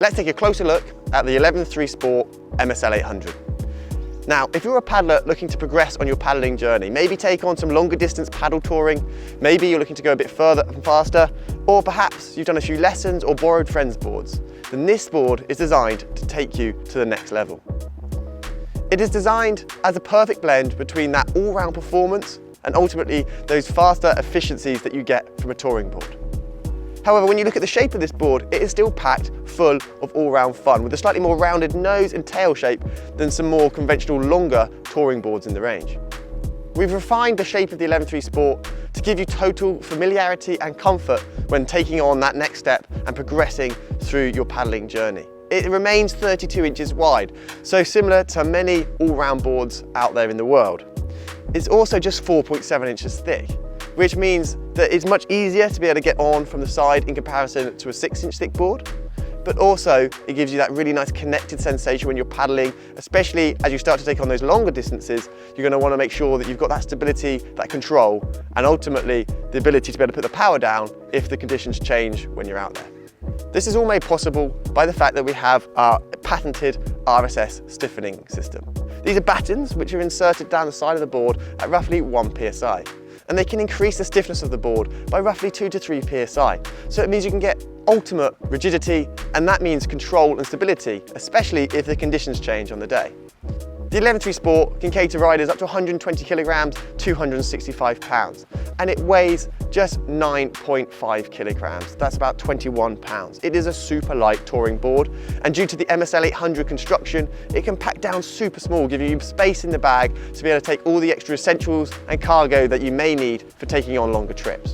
Let's take a closer look at the 11.3 Sport MSL 800. Now, if you're a paddler looking to progress on your paddling journey, maybe take on some longer distance paddle touring, maybe you're looking to go a bit further and faster, or perhaps you've done a few lessons or borrowed friends' boards, then this board is designed to take you to the next level. It is designed as a perfect blend between that all-round performance and ultimately those faster efficiencies that you get from a touring board. However, when you look at the shape of this board, it is still packed full of all-round fun with a slightly more rounded nose and tail shape than some more conventional longer touring boards in the range. We've refined the shape of the 11.3 Sport to give you total familiarity and comfort when taking on that next step and progressing through your paddling journey. It remains 32 inches wide, so similar to many all-round boards out there in the world. It's also just 4.7 inches thick, which means that it's much easier to be able to get on from the side in comparison to a 6-inch thick board. But also it gives you that really nice connected sensation when you're paddling, especially as you start to take on those longer distances. You're going to want to make sure that you've got that stability, that control, and ultimately the ability to be able to put the power down if the conditions change when you're out there. This is all made possible by the fact that we have our patented RSS stiffening system. These are battens which are inserted down the side of the board at roughly 1 psi. And they can increase the stiffness of the board by roughly 2 to 3 psi. So it means you can get ultimate rigidity, and that means control and stability, especially if the conditions change on the day. The 11.3 Sport can cater riders up to 120 kilograms, 265 pounds, and it weighs just 9.5 kilograms. That's about 21 pounds. It is a super light touring board, and due to the MSL 800 construction, it can pack down super small, giving you space in the bag to be able to take all the extra essentials and cargo that you may need for taking on longer trips.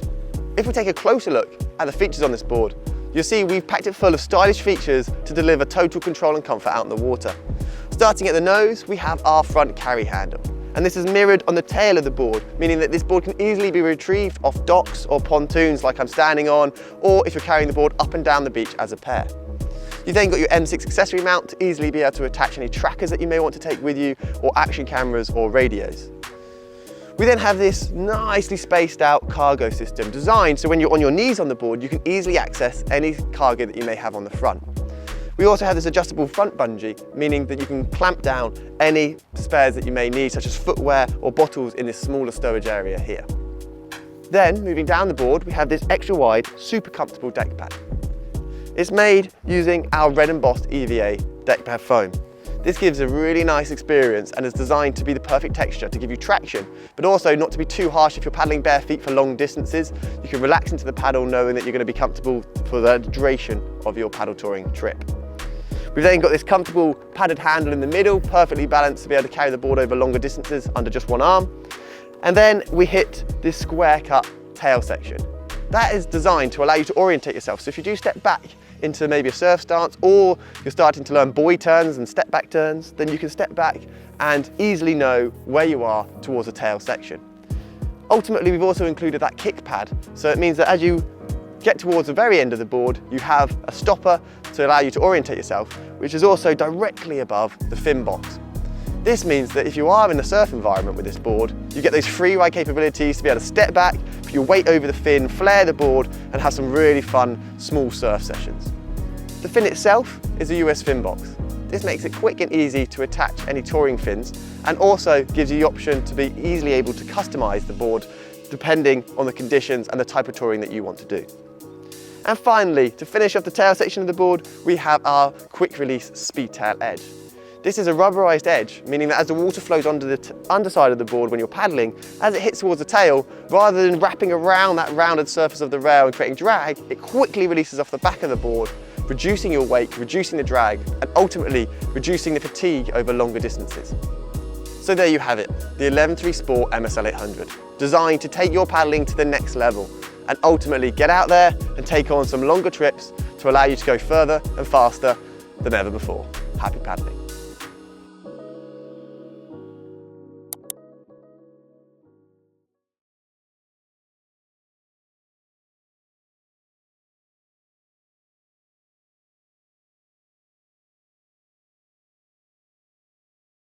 If we take a closer look at the features on this board, you'll see we've packed it full of stylish features to deliver total control and comfort out in the water. Starting at the nose, we have our front carry handle. And this is mirrored on the tail of the board, meaning that this board can easily be retrieved off docks or pontoons like I'm standing on, or if you're carrying the board up and down the beach as a pair. You've then got your M6 accessory mount to easily be able to attach any trackers that you may want to take with you, or action cameras or radios. We then have this nicely spaced out cargo system designed so when you're on your knees on the board, you can easily access any cargo that you may have on the front. We also have this adjustable front bungee, meaning that you can clamp down any spares that you may need, such as footwear or bottles in this smaller stowage area here. Then, moving down the board, we have this extra wide, super comfortable deck pad. It's made using our red embossed EVA deck pad foam. This gives a really nice experience and is designed to be the perfect texture to give you traction, but also not to be too harsh if you're paddling bare feet for long distances. You can relax into the paddle knowing that you're going to be comfortable for the duration of your paddle touring trip. We've then got this comfortable padded handle in the middle, perfectly balanced to be able to carry the board over longer distances under just one arm. And then we hit this square cut tail section. That is designed to allow you to orientate yourself. So if you do step back into maybe a surf stance, or you're starting to learn buoy turns and step back turns, then you can step back and easily know where you are towards the tail section. Ultimately, we've also included that kick pad. So it means that as you get towards the very end of the board, you have a stopper to allow you to orientate yourself, which is also directly above the fin box. This means that if you are in a surf environment with this board, you get those free ride capabilities to be able to step back, put your weight over the fin, flare the board, and have some really fun small surf sessions. The fin itself is a US fin box. This makes it quick and easy to attach any touring fins, and also gives you the option to be easily able to customize the board depending on the conditions and the type of touring that you want to do. And finally, to finish off the tail section of the board, we have our quick release speed tail edge. This is a rubberized edge, meaning that as the water flows onto the underside of the board when you're paddling, as it hits towards the tail, rather than wrapping around that rounded surface of the rail and creating drag, it quickly releases off the back of the board, reducing your weight, reducing the drag, and ultimately reducing the fatigue over longer distances. So there you have it, the 11.3 Sport MSL 800, designed to take your paddling to the next level and ultimately get out there and take on some longer trips to allow you to go further and faster than ever before. Happy paddling.